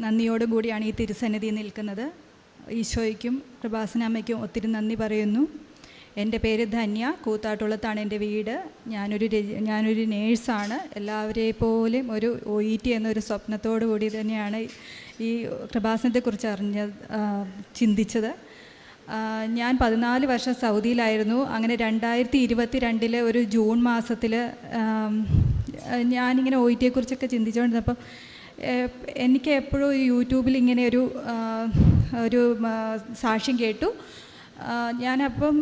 നന്ദിയോടും കൂടിയാണ് ഈ തിരുസന്നിധിയിൽ നിൽക്കുന്നത്. ഈശോയ്ക്കും കൃപാസനാമ്മയ്ക്കും ഒത്തിരി നന്ദി പറയുന്നു. എൻ്റെ പേര് ധന്യ, കൂത്താട്ടുളത്താണ് എൻ്റെ വീട്. ഞാനൊരു നേഴ്സാണ്. എല്ലാവരെപ്പോലും ഒരു OET എന്നൊരു സ്വപ്നത്തോടു കൂടി തന്നെയാണ് ഈ കൃപാസനത്തെക്കുറിച്ച് ചിന്തിച്ചത്. ഞാൻ 14 വർഷം സൗദിയിലായിരുന്നു. അങ്ങനെ 2022 ഒരു ജൂൺ മാസത്തിൽ ഞാനിങ്ങനെ OETയെക്കുറിച്ചൊക്കെ ചിന്തിച്ചുകൊണ്ടിരുന്നപ്പം എനിക്ക് എപ്പോഴും യൂട്യൂബിൽ ഇങ്ങനെ ഒരു സാക്ഷ്യം കേട്ടു. ഞാനപ്പം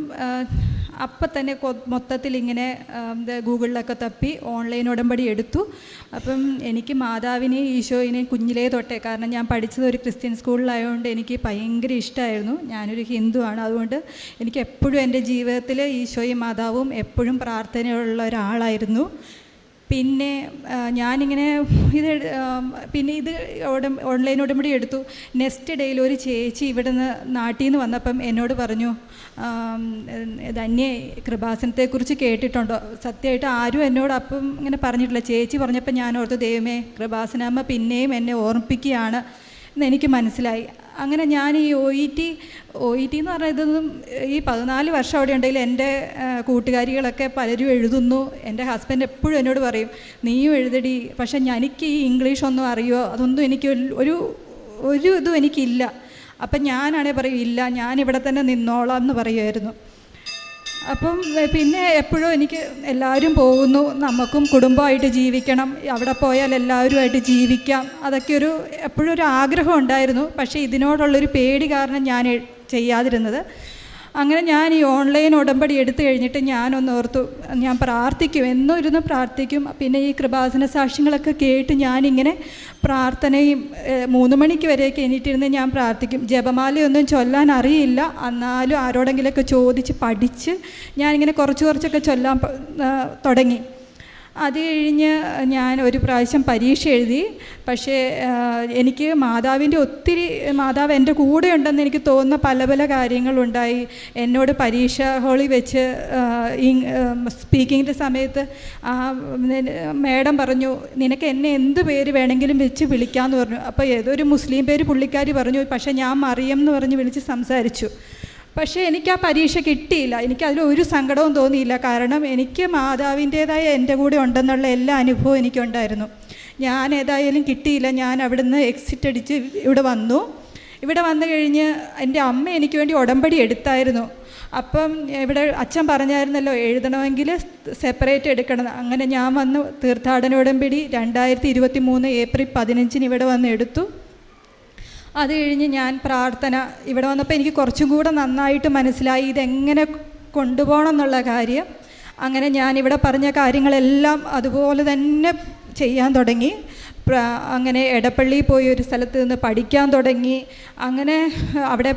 തന്നെ മൊത്തത്തിൽ ഇങ്ങനെ ഗൂഗിളിലൊക്കെ തപ്പി ഓൺലൈൻ ഉടമ്പടി എടുത്തു. അപ്പം എനിക്ക് മാതാവിനെയും ഈശോയിനെയും കുഞ്ഞിലേ തൊട്ടേ, കാരണം ഞാൻ പഠിച്ചത് ഒരു ക്രിസ്ത്യൻ സ്കൂളിലായതുകൊണ്ട് എനിക്ക് ഭയങ്കര ഇഷ്ടമായിരുന്നു. ഞാനൊരു ഹിന്ദുവാണ്. അതുകൊണ്ട് എനിക്ക് എപ്പോഴും എൻ്റെ ജീവിതത്തിൽ ഈശോയും മാതാവും എപ്പോഴും പ്രാർത്ഥനയുള്ള ഒരാളായിരുന്നു. പിന്നെ ഞാനിങ്ങനെ ഇത് ഓൺലൈൻ ഉടമ്പടി എടുത്തു. നെക്സ്റ്റ് ഡേയിൽ ഒരു ചേച്ചി ഇവിടുന്ന് നാട്ടിൽ നിന്ന് വന്നപ്പം എന്നോട് പറഞ്ഞു, ധന്യേ കൃപാസനത്തെക്കുറിച്ച് കേട്ടിട്ടുണ്ടോ? സത്യമായിട്ട് ആരും എന്നോട് അപ്പം ഇങ്ങനെ പറഞ്ഞിട്ടില്ല. ചേച്ചി പറഞ്ഞപ്പോൾ ഞാൻ ഓർത്തു, ദൈവമേ കൃപാസനാമ്മ പിന്നെയും എന്നെ ഓർമ്മിപ്പിക്കുകയാണ് എന്നെനിക്ക് മനസ്സിലായി. അങ്ങനെ ഞാൻ ഈ OET എന്ന് പറഞ്ഞാൽ ഇതൊന്നും ഈ 14 വർഷം അവിടെ ഉണ്ടെങ്കിൽ എൻ്റെ കൂട്ടുകാരികളൊക്കെ പലരും എഴുതുന്നു. എൻ്റെ ഹസ്ബൻഡ് എപ്പോഴും എന്നോട് പറയും, നീയും എഴുതടി. പക്ഷേ എനിക്ക് ഈ ഇംഗ്ലീഷൊന്നും അറിയോ അതൊന്നും എനിക്ക് ഒരു ഇതും എനിക്കില്ല. അപ്പം ഞാനാണേ പറയും, ഇല്ല ഞാനിവിടെ തന്നെ നിന്നോളാം എന്ന് പറയുമായിരുന്നു. അപ്പം പിന്നെ എപ്പോഴും എനിക്ക് എല്ലാവരും പോകുന്നു, നമുക്കും കുടുംബമായിട്ട് ജീവിക്കണം, അവിടെ പോയാൽ എല്ലാവരുമായിട്ട് ജീവിക്കാം, അതൊക്കെ എപ്പോഴും ഒരു ആഗ്രഹം ഉണ്ടായിരുന്നു. പക്ഷേ ഇതിനോടുള്ളൊരു പേടി കാരണം ഞാൻ ചെയ്യാതിരുന്നത്. അങ്ങനെ ഞാൻ ഈ ഓൺലൈൻ ഉടമ്പടി എടുത്തു കഴിഞ്ഞിട്ട് ഞാനൊന്ന് ഓർത്തു, ഞാൻ പ്രാർത്ഥിക്കും, എന്നും ഇരുന്ന് പ്രാർത്ഥിക്കും. പിന്നെ ഈ കൃപാസന സാക്ഷ്യങ്ങളൊക്കെ കേട്ട് ഞാനിങ്ങനെ പ്രാർത്ഥനയും 3 മണിക്ക് വരെയൊക്കെ എണീറ്റിരുന്ന് ഞാൻ പ്രാർത്ഥിക്കും. ജപമാലയൊന്നും ചൊല്ലാൻ അറിയില്ല, എന്നാലും ആരോടെങ്കിലുമൊക്കെ ചോദിച്ച് പഠിച്ച് ഞാനിങ്ങനെ കുറച്ചൊക്കെ ചൊല്ലാൻ തുടങ്ങി. അത് കഴിഞ്ഞ് ഞാൻ ഒരു പ്രാവശ്യം പരീക്ഷ എഴുതി. പക്ഷേ എനിക്ക് മാതാവ് എൻ്റെ കൂടെ ഉണ്ടെന്ന് എനിക്ക് തോന്നുന്ന പല കാര്യങ്ങളുണ്ടായി. എന്നോട് പരീക്ഷ ഹാളിൽ വെച്ച് സ്പീക്കിങ്ങിൻ്റെ സമയത്ത് മേഡം പറഞ്ഞു, നിനക്ക് എന്നെ എന്ത് പേര് വേണമെങ്കിലും വെച്ച് വിളിക്കാമെന്ന് പറഞ്ഞു. അപ്പോൾ ഏതൊരു മുസ്ലിം പേര് പുള്ളിക്കാരി പറഞ്ഞു. പക്ഷേ ഞാൻ മറിയം എന്ന് പറഞ്ഞ് വിളിച്ച് സംസാരിച്ചു. പക്ഷേ എനിക്ക് ആ പരീക്ഷ കിട്ടിയില്ല. എനിക്കതിലൊരു സങ്കടവും തോന്നിയില്ല. കാരണം എനിക്ക് മാതാവിൻ്റേതായ എൻ്റെ കൂടെ ഉണ്ടെന്നുള്ള എല്ലാ അനുഭവവും എനിക്കുണ്ടായിരുന്നു. ഞാൻ ഏതായാലും കിട്ടിയില്ല. ഞാൻ അവിടുന്ന് എക്സിറ്റ് അടിച്ച് ഇവിടെ വന്നു കഴിഞ്ഞ് എൻ്റെ അമ്മ എനിക്ക് വേണ്ടി ഉടമ്പടി എടുത്തായിരുന്നു. അപ്പം ഇവിടെ അച്ഛൻ പറഞ്ഞായിരുന്നല്ലോ എഴുതണമെങ്കിൽ സെപ്പറേറ്റ് എടുക്കണം. അങ്ങനെ ഞാൻ വന്ന് തീർത്ഥാടന ഉടമ്പടി 2023 ഏപ്രിൽ 15 ഇവിടെ വന്ന് എടുത്തു. അത് കഴിഞ്ഞ് ഞാൻ പ്രാർത്ഥന ഇവിടെ വന്നപ്പോൾ എനിക്ക് കുറച്ചും കൂടെ നന്നായിട്ട് മനസ്സിലായി ഇതെങ്ങനെ കൊണ്ടുപോകണം എന്നുള്ള കാര്യം. അങ്ങനെ ഞാനിവിടെ പറഞ്ഞ കാര്യങ്ങളെല്ലാം അതുപോലെ തന്നെ ചെയ്യാൻ തുടങ്ങി. അങ്ങനെ എടപ്പള്ളിയിൽ പോയി ഒരു സ്ഥലത്ത് നിന്ന് പഠിക്കാൻ തുടങ്ങി. അങ്ങനെ അവിടെ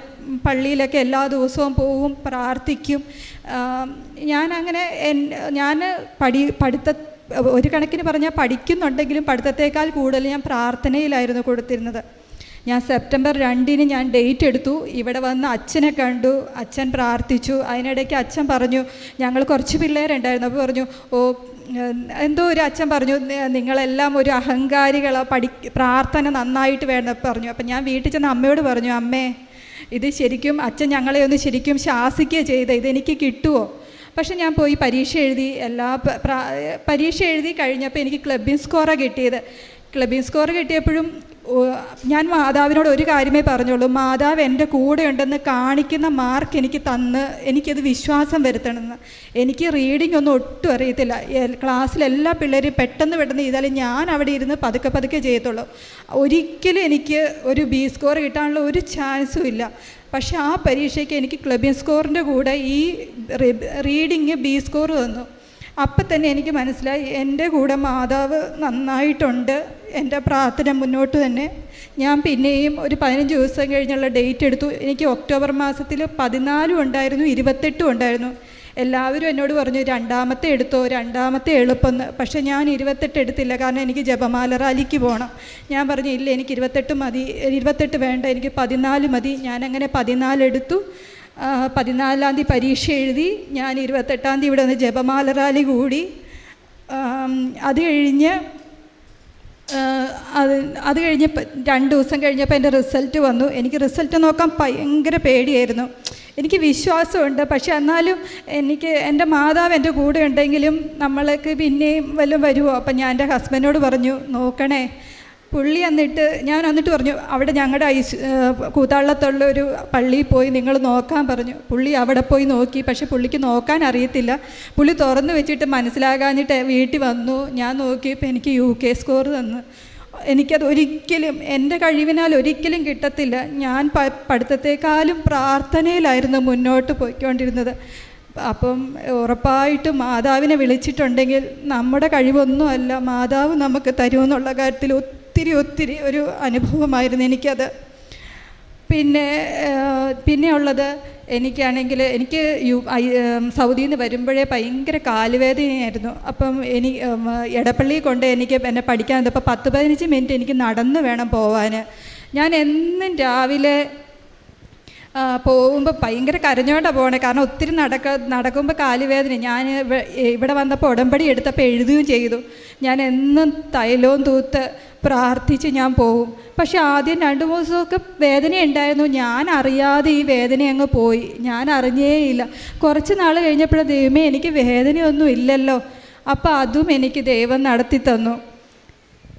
പള്ളിയിലൊക്കെ എല്ലാ ദിവസവും പോവും, പ്രാർത്ഥിക്കും. ഞാൻ ഒരു കണക്കിന് പറഞ്ഞാൽ പഠിക്കുന്നുണ്ടെങ്കിലും പഠിത്തത്തേക്കാൾ കൂടുതൽ ഞാൻ പ്രാർത്ഥനയിലായിരുന്നു കൊടുത്തിരുന്നത്. ഞാൻ സെപ്റ്റംബർ 2 ഞാൻ ഡേറ്റ് എടുത്തു. ഇവിടെ വന്ന് അച്ഛനെ കണ്ടു, അച്ഛൻ പ്രാർത്ഥിച്ചു. അതിനിടയ്ക്ക് അച്ഛൻ പറഞ്ഞു, ഞങ്ങൾ കുറച്ച് പിള്ളേരുണ്ടായിരുന്നു. അപ്പോൾ പറഞ്ഞു, എന്തോ ഒരു അച്ഛൻ പറഞ്ഞു, നിങ്ങളെല്ലാം ഒരു അഹങ്കാരികളാണ്, പ്രാർത്ഥന നന്നായിട്ട് വേണം പറഞ്ഞു. അപ്പം ഞാൻ വീട്ടിൽ ചെന്ന് അമ്മയോട് പറഞ്ഞു, അമ്മേ ഇത് ശരിക്കും അച്ഛൻ ഞങ്ങളെ ഒന്ന് ശരിക്കും ശാസിക്കുക ചെയ്ത് ഇതെനിക്ക് കിട്ടുമോ? പക്ഷെ ഞാൻ പോയി പരീക്ഷ എഴുതി കഴിഞ്ഞപ്പോൾ എനിക്ക് ക്ലബിംഗ് സ്കോറാണ് കിട്ടിയത്. ക്ലബിംഗ് സ്കോർ കിട്ടിയപ്പോഴും ഞാൻ മാതാവിനോട് ഒരു കാര്യമേ പറഞ്ഞുള്ളൂ, മാതാവ് എൻ്റെ കൂടെ ഉണ്ടെന്ന് കാണിക്കുന്ന മാർക്ക് എനിക്ക് തന്ന് എനിക്കത് വിശ്വാസം വരുത്തണമെന്ന്. എനിക്ക് റീഡിംഗ് ഒന്നും ഒട്ടും അറിയത്തില്ല. ക്ലാസ്സിലെല്ലാ പിള്ളേരും പെട്ടെന്ന് ചെയ്താലും ഞാൻ അവിടെ ഇരുന്ന് പതുക്കെ ചെയ്യത്തുള്ളൂ. ഒരിക്കലും എനിക്ക് ഒരു B സ്കോർ കിട്ടാനുള്ള ഒരു ചാൻസും ഇല്ല. പക്ഷേ ആ പരീക്ഷയ്ക്ക് എനിക്ക് ക്ലബിംഗ് സ്കോറിൻ്റെ കൂടെ ഈ റീഡിങ് B സ്കോർ തന്നു. അപ്പം തന്നെ എനിക്ക് മനസ്സിലായി എൻ്റെ കൂടെ മാതാവ് നന്നായിട്ടുണ്ട്. എൻ്റെ പ്രാർത്ഥന മുന്നോട്ട് തന്നെ. ഞാൻ പിന്നെയും ഒരു 15 ദിവസം കഴിഞ്ഞുള്ള ഡേറ്റ് എടുത്തു. എനിക്ക് ഒക്ടോബർ മാസത്തിൽ 14 ഉണ്ടായിരുന്നു, 28 ഉണ്ടായിരുന്നു. എല്ലാവരും എന്നോട് പറഞ്ഞു, രണ്ടാമത്തെ എളുപ്പമെന്ന്. പക്ഷേ ഞാൻ 28 എടുത്തില്ല, കാരണം എനിക്ക് ജപമാല റാലിക്ക് പോകണം. ഞാൻ പറഞ്ഞു, ഇല്ല എനിക്ക് 28 മതി, 28 വേണ്ട, എനിക്ക് 14 മതി. ഞാനങ്ങനെ 14 എടുത്തു. 14-ാം തീയതി പരീക്ഷ എഴുതി. ഞാൻ 28-ാം തീയതി ഇവിടെ വന്ന് ജപമാല റാലി കൂടി. അത് കഴിഞ്ഞ് അത് കഴിഞ്ഞപ്പോൾ 2 ദിവസം കഴിഞ്ഞപ്പോൾ എൻ്റെ റിസൾട്ട് വന്നു. എനിക്ക് റിസൾട്ട് നോക്കാൻ ഭയങ്കര പേടിയായിരുന്നു. എനിക്ക് വിശ്വാസമുണ്ട്, പക്ഷെ എന്നാലും എനിക്ക് എൻ്റെ മാതാവ് എൻ്റെ കൂടെ ഉണ്ടെങ്കിലും നമ്മൾക്ക് പിന്നെയും വല്ലതും വരുമോ. അപ്പം ഞാൻ എൻ്റെ ഹസ്ബൻഡിനോട് പറഞ്ഞു, നോക്കണേ. പുള്ളി ഞാൻ എന്നിട്ട് പറഞ്ഞു, അവിടെ ഞങ്ങളുടെ കൂത്താളത്തുള്ള ഒരു പള്ളിയിൽ പോയി നിങ്ങൾ നോക്കാൻ പറഞ്ഞു. പുള്ളി അവിടെ പോയി നോക്കി, പക്ഷെ പുള്ളിക്ക് നോക്കാൻ അറിയത്തില്ല. പുള്ളി തുറന്നു വെച്ചിട്ട് മനസ്സിലാകാഞ്ഞിട്ട് വീട്ടിൽ വന്നു. ഞാൻ നോക്കിയപ്പോൾ എനിക്ക് UK സ്കോർ തന്നു. എനിക്കത് ഒരിക്കലും എൻ്റെ കഴിവിനാൽ ഒരിക്കലും കിട്ടത്തില്ല. ഞാൻ പഠിത്തത്തെക്കാളും പ്രാർത്ഥനയിലായിരുന്നു മുന്നോട്ട് പോയിക്കൊണ്ടിരുന്നത്. അപ്പം ഉറപ്പായിട്ടും മാതാവിനെ വിളിച്ചിട്ടുണ്ടെങ്കിൽ നമ്മുടെ കഴിവൊന്നുമല്ല, മാതാവ് നമുക്ക് തരുമെന്നുള്ള കാര്യത്തിൽ ഒത്തിരി ഒരു അനുഭവമായിരുന്നു എനിക്കത്. പിന്നെ ഉള്ളത് എനിക്കാണെങ്കിൽ എനിക്ക് സൗദിയിൽ നിന്ന് വരുമ്പോഴേ ഭയങ്കര കാലുവേദനയായിരുന്നു. അപ്പം എടപ്പള്ളിയിൽ കൊണ്ട് എന്നെ പഠിക്കാൻ അപ്പോൾ 10-15 മിനിറ്റ് എനിക്ക് നടന്ന് വേണം പോവാൻ. ഞാൻ എന്നും രാവിലെ പോകുമ്പോൾ ഭയങ്കര കരഞ്ഞോണ്ടാണ് പോകണേ, കാരണം ഒത്തിരി നടക്കുമ്പോൾ കാലുവേദന. ഞാൻ ഇവിടെ വന്നപ്പോൾ ഉടമ്പടി എടുത്തപ്പോൾ എഴുതുകയും ചെയ്തു. ഞാൻ എന്നും തൈലവും തൂത്ത് പ്രാർത്ഥിച്ച് ഞാൻ പോകും. പക്ഷെ ആദ്യം 2-3 ദിവസമൊക്കെ വേദന ഉണ്ടായിരുന്നു. ഞാൻ അറിയാതെ ഈ വേദന അങ്ങ് പോയി, ഞാൻ അറിഞ്ഞേയില്ല. കുറച്ച് നാൾ കഴിഞ്ഞപ്പോഴും ദൈവമേ എനിക്ക് വേദനയൊന്നും ഇല്ലല്ലോ. അപ്പോൾ അതും എനിക്ക് ദൈവം നടത്തി തന്നു.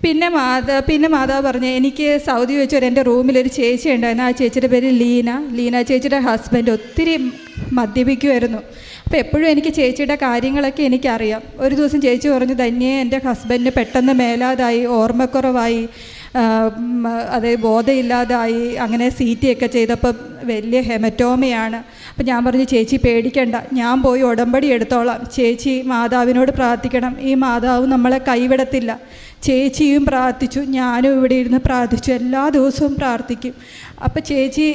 പിന്നെ മാതാവ് പറഞ്ഞു, എനിക്ക് സൗദി വെച്ചൊരു എൻ്റെ റൂമിലൊരു ചേച്ചി ഉണ്ടായിരുന്നു. ആ ചേച്ചിയുടെ പേര് ലീന ചേച്ചിയുടെ ഹസ്ബൻഡ് ഒത്തിരി മദ്യപിക്കുമായിരുന്നു. അപ്പോൾ എപ്പോഴും എനിക്ക് ചേച്ചിയുടെ കാര്യങ്ങളൊക്കെ എനിക്കറിയാം. ഒരു ദിവസം ചേച്ചി പറഞ്ഞു, ധന്യേ എൻ്റെ ഹസ്ബൻഡിന് പെട്ടെന്ന് മേലാതായി, ഓർമ്മക്കുറവായി, ബോധമില്ലാതായി, അങ്ങനെ CT ഒക്കെ ചെയ്തപ്പോൾ വലിയ ഹെമറ്റോമയാണ്. അപ്പം ഞാൻ പറഞ്ഞു, ചേച്ചി പേടിക്കണ്ട, ഞാൻ പോയി ഉടമ്പടി എടുത്തോളാം. ചേച്ചി മാതാവിനോട് പ്രാർത്ഥിക്കണം, ഈ മാതാവ് നമ്മളെ കൈവിടത്തില്ല. ചേച്ചിയും പ്രാർത്ഥിച്ചു, ഞാനും ഇവിടെ ഇരുന്ന് പ്രാർത്ഥിച്ചു, എല്ലാ ദിവസവും പ്രാർത്ഥിക്കും. അപ്പോൾ ചേച്ചി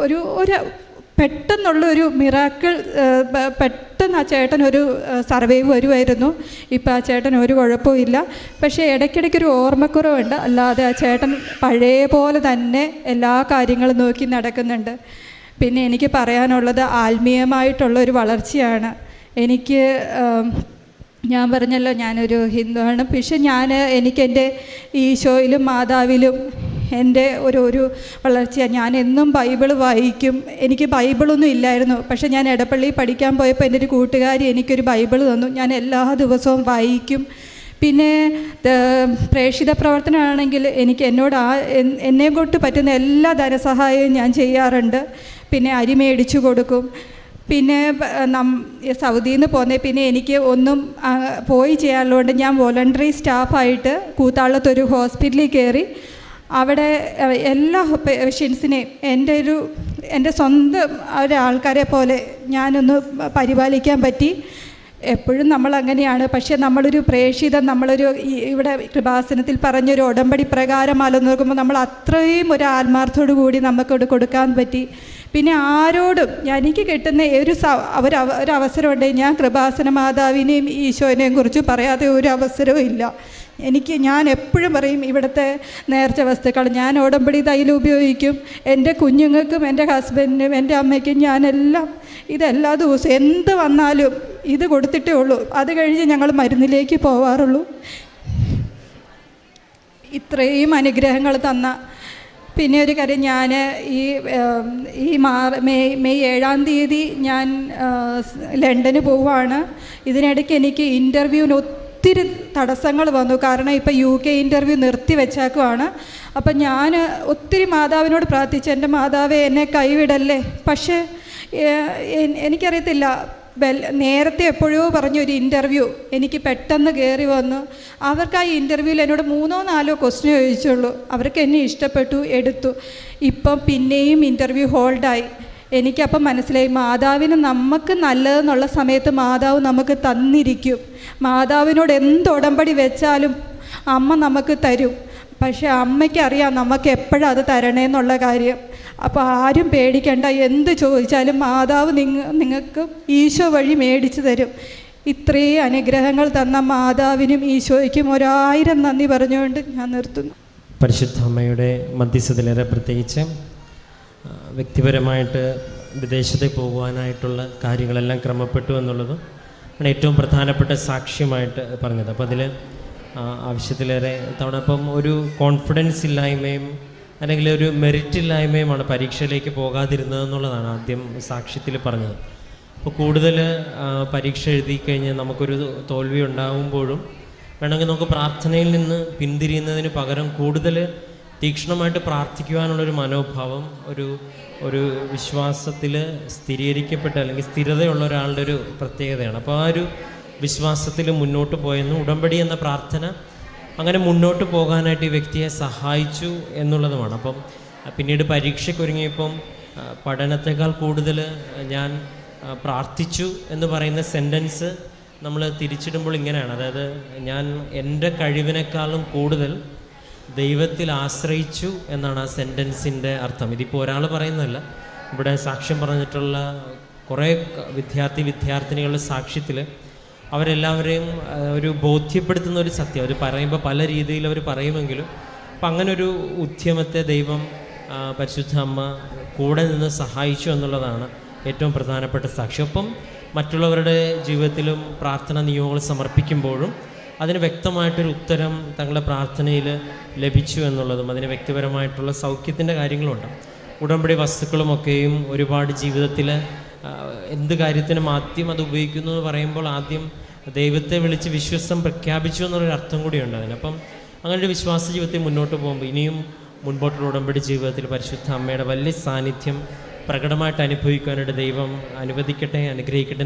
ഒരു പെട്ടെന്നുള്ളൊരു മിറാക്കിൾ, പെട്ടെന്ന് ആ ചേട്ടൻ ഒരു സർവൈവ് വരുമായിരുന്നു. ഇപ്പോൾ ആ ചേട്ടൻ ഒരു കുഴപ്പമില്ല. പക്ഷേ ഇടയ്ക്കിടയ്ക്കൊരു ഓർമ്മക്കുറവുണ്ട്, അല്ലാതെ ആ ചേട്ടൻ പഴയ പോലെ തന്നെ എല്ലാ കാര്യങ്ങളും നോക്കി നടക്കുന്നുണ്ട്. പിന്നെ എനിക്ക് പറയാനുള്ളത് ആത്മീയമായിട്ടുള്ളൊരു വളർച്ചയാണ്. ഞാൻ പറഞ്ഞല്ലോ ഞാനൊരു ഹിന്ദുവാണ്. പക്ഷെ എനിക്കെൻ്റെ ഈശോയിലും മാതാവിലും എൻ്റെ ഒരു വളർച്ചയാണ്. ഞാൻ എന്നും ബൈബിൾ വായിക്കും. എനിക്ക് ബൈബിളൊന്നും ഇല്ലായിരുന്നു. പക്ഷെ ഞാൻ എടപ്പള്ളി പഠിക്കാൻ പോയപ്പോൾ എൻ്റെ ഒരു കൂട്ടുകാരി എനിക്കൊരു ബൈബിൾ തന്നു. ഞാൻ എല്ലാ ദിവസവും വായിക്കും. പിന്നെ പ്രേക്ഷിത പ്രവർത്തനമാണെങ്കിൽ എന്നെ കൊണ്ട് പറ്റുന്ന എല്ലാ ധനസഹായവും ഞാൻ ചെയ്യാറുണ്ട്. പിന്നെ അരി മേടിച്ചു കൊടുക്കും. പിന്നെ സൗദിയിൽ നിന്ന് പോന്നേ പിന്നെ എനിക്ക് ഒന്നും പോയി ചെയ്യാനുള്ളതുകൊണ്ട് ഞാൻ വോളണ്ടറി സ്റ്റാഫായിട്ട് കൂത്താളത്തൊരു ഹോസ്പിറ്റലിൽ കയറി. അവിടെ എല്ലാ പേഷ്യൻസിനെയും എൻ്റെ സ്വന്തം ഒരാൾക്കാരെ പോലെ ഞാനൊന്ന് പരിപാലിക്കാൻ പറ്റി. എപ്പോഴും നമ്മളങ്ങനെയാണ്. പക്ഷേ നമ്മളൊരു പ്രേക്ഷിതം, ഇവിടെ കൃപാസനത്തിൽ പറഞ്ഞൊരു ഉടമ്പടി പ്രകാരം നോക്കുമ്പോൾ നമ്മൾ അത്രയും ഒരു ആത്മാർത്ഥത്തോടു കൂടി നമുക്കത് കൊടുക്കാൻ പറ്റി. പിന്നെ ആരോടും എനിക്ക് കിട്ടുന്ന ഒരവസരം ഉണ്ടെങ്കിൽ ഞാൻ കൃപാസന മാതാവിനെയും ഈശോനെയും കുറിച്ച് പറയാതെ ഒരു അവസരവും ഇല്ല. ഞാൻ എപ്പോഴും പറയും, ഇവിടുത്തെ നേർച്ച വസ്തുക്കൾ ഞാൻ ഉടമ്പടി തൈലം ഉപയോഗിക്കും. എൻ്റെ കുഞ്ഞുങ്ങൾക്കും എൻ്റെ ഹസ്ബൻഡിനും എൻ്റെ അമ്മയ്ക്കും ഇതെല്ലാ ദിവസവും എന്ത് വന്നാലും ഇത് കൊടുത്തിട്ടേ ഉള്ളൂ. അത് കഴിഞ്ഞ് ഞങ്ങൾ മരുന്നിലേക്ക് പോവാറുള്ളൂ. ഇത്രയും അനുഗ്രഹങ്ങൾ തന്ന പിന്നെ ഒരു കാര്യം, ഞാൻ മെയ് 7-ാം തീയതി ഞാൻ ലണ്ടന് പോവുകയാണ്. ഇതിനിടയ്ക്ക് എനിക്ക് ഇൻ്റർവ്യൂവിന് ഒത്തിരി തടസ്സങ്ങൾ വന്നു. കാരണം ഇപ്പോൾ UK ഇൻ്റർവ്യൂ നിർത്തി വെച്ചേക്കുവാണ്. അപ്പം ഞാൻ ഒത്തിരി മാതാവിനോട് പ്രാർത്ഥിച്ചു, എൻ്റെ മാതാവേ എന്നെ കൈവിടല്ലേ. പക്ഷേ എനിക്കറിയത്തില്ല, നേരത്തെ എപ്പോഴോ പറഞ്ഞൊരു ഇൻ്റർവ്യൂ എനിക്ക് പെട്ടെന്ന് കയറി വന്നു. അവർക്ക് ആ ഇൻ്റർവ്യൂവിൽ എന്നോട് 3-4 ക്വസ്റ്റ്യൻ ചോദിച്ചുള്ളൂ. അവർക്ക് എന്നെ ഇഷ്ടപ്പെട്ടു, എടുത്തു. ഇപ്പം പിന്നെയും ഇൻ്റർവ്യൂ ഹോൾഡായി. എനിക്കപ്പം മനസ്സിലായി, മാതാവിന് നമുക്ക് നല്ലതെന്നുള്ള സമയത്ത് മാതാവ് നമുക്ക് തന്നിരിക്കും. മാതാവിനോട് എന്ത് ഉടമ്പടി വെച്ചാലും അമ്മ നമുക്ക് തരും. പക്ഷേ അമ്മയ്ക്കറിയാം നമുക്ക് എപ്പോഴും അത് തരണേന്നുള്ള കാര്യം. അപ്പോൾ ആരും പേടിക്കണ്ട, എന്ത് ചോദിച്ചാലും മാതാവ് നിങ്ങൾക്ക് ഈശോ വഴി മേടിച്ചു തരും. ഇത്രയും അനുഗ്രഹങ്ങൾ തന്ന മാതാവിനും ഈശോയ്ക്കും 1000 നന്ദി പറഞ്ഞുകൊണ്ട് ഞാൻ നിർത്തുന്നു. പരിശുദ്ധ അമ്മയുടെ മധ്യസ്ഥതയിലേറെ പ്രത്യേകിച്ച് വ്യക്തിപരമായിട്ട് വിദേശത്തേക്ക് പോകുവാനായിട്ടുള്ള കാര്യങ്ങളെല്ലാം ക്രമപ്പെട്ടു എന്നുള്ളതും ആണ് ഏറ്റവും പ്രധാനപ്പെട്ട സാക്ഷ്യമായിട്ട് പറഞ്ഞത്. അപ്പോൾ അതിൽ ആവശ്യത്തിലേറെ തവണ ഇപ്പം ഒരു കോൺഫിഡൻസ് ഇല്ലായ്മയും അല്ലെങ്കിൽ ഒരു മെറിറ്റ് ഇല്ലായ്മയുമാണ് പരീക്ഷയിലേക്ക് പോകാതിരുന്നതെന്നുള്ളതാണ് ആദ്യം സാക്ഷ്യത്തിൽ പറഞ്ഞത്. അപ്പോൾ കൂടുതൽ പരീക്ഷ എഴുതി കഴിഞ്ഞ് നമുക്കൊരു തോൽവി ഉണ്ടാകുമ്പോഴും വേണമെങ്കിൽ നമുക്ക് പ്രാർത്ഥനയിൽ നിന്ന് പിന്തിരിയുന്നതിന് പകരം കൂടുതൽ തീക്ഷ്ണമായിട്ട് പ്രാർത്ഥിക്കുവാനുള്ളൊരു മനോഭാവം ഒരു വിശ്വാസത്തിൽ സ്ഥിരീകരിക്കപ്പെട്ട അല്ലെങ്കിൽ സ്ഥിരതയുള്ള ഒരാളുടെ ഒരു പ്രത്യേകതയാണ്. അപ്പോൾ ആ ഒരു വിശ്വാസത്തിൽ മുന്നോട്ട് പോയെന്ന് ഉടമ്പടി എന്ന പ്രാർത്ഥന അങ്ങനെ മുന്നോട്ട് പോകാനായിട്ട് ഈ വ്യക്തിയെ സഹായിച്ചു എന്നുള്ളതുമാണ്. അപ്പം പിന്നീട് പരീക്ഷയ്ക്കൊരുങ്ങിയപ്പം പഠനത്തെക്കാൾ കൂടുതൽ ഞാൻ പ്രാർത്ഥിച്ചു എന്ന് പറയുന്ന സെൻറ്റൻസ് നമ്മൾ തിരിച്ചിടുമ്പോൾ ഇങ്ങനെയാണ്. അതായത് ഞാൻ എൻ്റെ കഴിവിനേക്കാളും കൂടുതൽ ദൈവത്തിൽ ആശ്രയിച്ചു എന്നാണ് ആ സെൻറ്റൻസിൻ്റെ അർത്ഥം. ഇതിപ്പോൾ ഒരാൾ പറയുന്നതല്ല, ഇവിടെ സാക്ഷ്യം പറഞ്ഞിട്ടുള്ള കുറേ വിദ്യാർത്ഥിനികളുടെ സാക്ഷ്യത്തിൽ അവരെല്ലാവരെയും ഒരു ബോധ്യപ്പെടുത്തുന്ന ഒരു സത്യം അവർ പറയുമ്പോൾ പല രീതിയിൽ അവർ പറയുമെങ്കിലും അപ്പം അങ്ങനൊരു ഉദ്യമത്തെ ദൈവം പരിശുദ്ധ അമ്മ കൂടെ നിന്ന് സഹായിച്ചു എന്നുള്ളതാണ് ഏറ്റവും പ്രധാനപ്പെട്ട സാക്ഷ്യം. ഒപ്പം മറ്റുള്ളവരുടെ ജീവിതത്തിലും പ്രാർത്ഥന നിയോഗങ്ങൾ സമർപ്പിക്കുമ്പോഴും അതിന് വ്യക്തമായിട്ടൊരു ഉത്തരം തങ്ങളുടെ പ്രാർത്ഥനയിൽ ലഭിച്ചു എന്നുള്ളതും അതിന് വ്യക്തിപരമായിട്ടുള്ള സൗഖ്യത്തിൻ്റെ കാര്യങ്ങളുണ്ട്. ഉടമ്പടി വസ്തുക്കളുമൊക്കെയും ഒരുപാട് ജീവിതത്തിൽ എന്ത് കാര്യത്തിനും ആദ്യം അത് ഉപയോഗിക്കുന്നു എന്ന് പറയുമ്പോൾ ആദ്യം ദൈവത്തെ വിളിച്ച് വിശ്വാസം പ്രഖ്യാപിച്ചു എന്നുള്ളൊരു അർത്ഥം കൂടിയുണ്ട് അതിന്. അപ്പം അങ്ങനെ ഒരു വിശ്വാസ ജീവിതത്തിൽ മുന്നോട്ട് പോകുമ്പോൾ ഇനിയും മുൻപോട്ടുള്ള ഉടമ്പടി ജീവിതത്തിൽ പരിശുദ്ധ അമ്മയുടെ വലിയ സാന്നിധ്യം പ്രകടമായിട്ട് അനുഭവിക്കാനായിട്ട് ദൈവം അനുവദിക്കട്ടെ, അനുഗ്രഹിക്കട്ടെ.